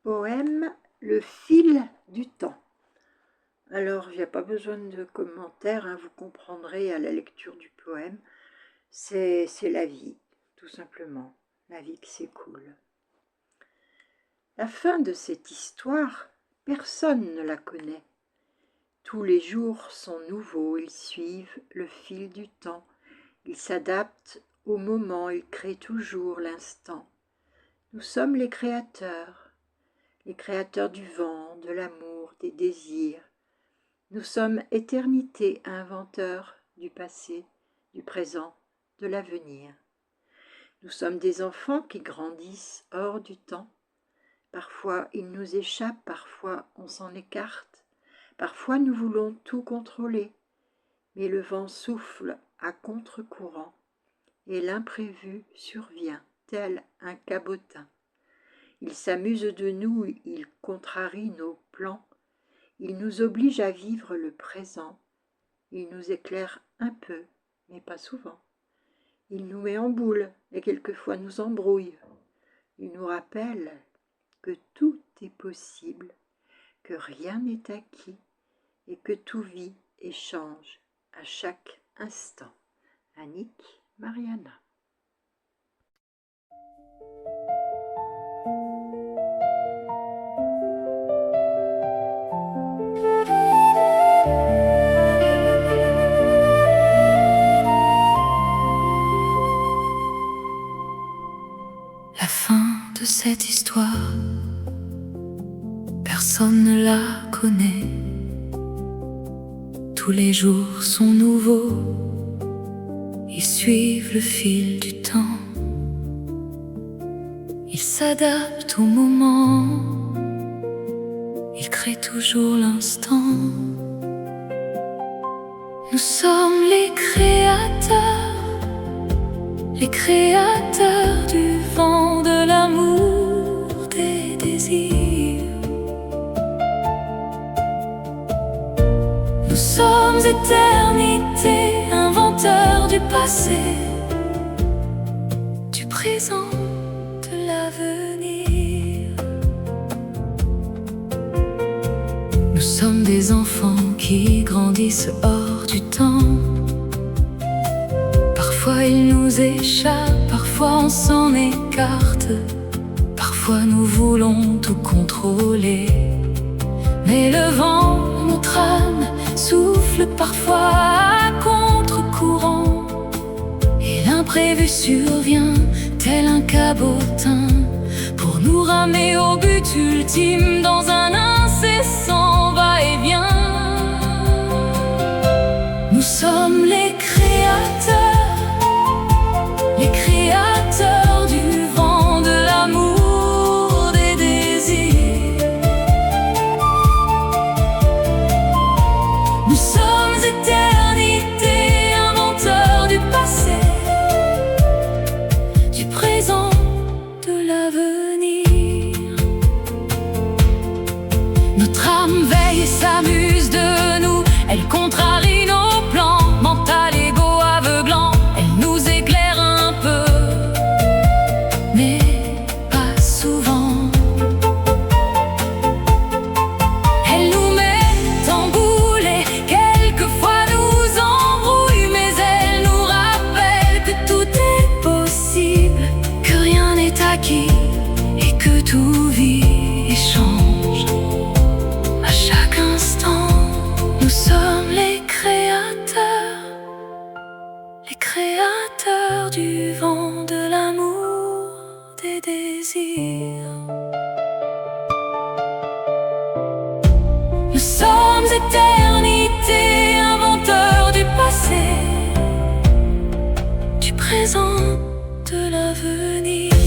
Poème Le fil du temps. Alors, il n'y a pas besoin de commentaires, vous comprendrez à la lecture du poème. C'est la vie, tout simplement, la vie qui s'écoule. La fin de cette histoire, personne ne la connaît. Tous les jours sont nouveaux, ils suivent le fil du temps. Ils s'adaptent au moment, ils créent toujours l'instant. Nous sommes les créateurs du vent, de l'amour, des désirs. Nous sommes éternité, inventeurs du passé, du présent, de l'avenir. Nous sommes des enfants qui grandissent hors du temps. Parfois il nous échappe, parfois on s'en écarte. Parfois nous voulons tout contrôler, mais le vent souffle à contre-courant et l'imprévu survient tel un cabotin. Il s'amuse de nous, il contrarie nos plans, il nous oblige à vivre le présent, il nous éclaire un peu, mais pas souvent. Il nous met en boule et quelquefois nous embrouille. Il nous rappelle que tout est possible, que rien n'est acquis et que tout vit et change à chaque instant. Annick Mariana. La fin de cette histoire, personne ne la connaît. Tous les jours sont nouveaux, ils suivent le fil du temps. Ils s'adaptent au moment, ils créent toujours l'instant. Nous sommes les créateurs du vent, de l'amour, des désirs. Nous sommes éternité, inventeurs du passé, du présent, de l'avenir. Nous sommes des enfants qui grandissent hors du temps. Parfois il nous échappe, parfois on s'en écarte. Parfois nous voulons tout contrôler, mais le vent, notre âme, souffle parfois à contre-courant. Et l'imprévu survient tel un cabotin pour nous ramener au but ultime dans un incessant va-et-vient. Nous sommes les créateurs du vent, de l'amour, des désirs. Nous sommes éternité, inventeurs du passé, du présent, de l'avenir. Notre âme veille et s'amuse de nous, elle contrarie nos plans, mental, égo aveuglant. Elle nous éclaire un peu, mais pas souvent. Elle nous met en boule et quelquefois nous embrouille, mais elle nous rappelle que tout est possible, que rien n'est acquis et que tout vit et change à chaque instant. Nous sommes les créateurs du vent, de l'amour, des désirs. Nous sommes éternité, inventeurs du passé, du présent, de l'avenir.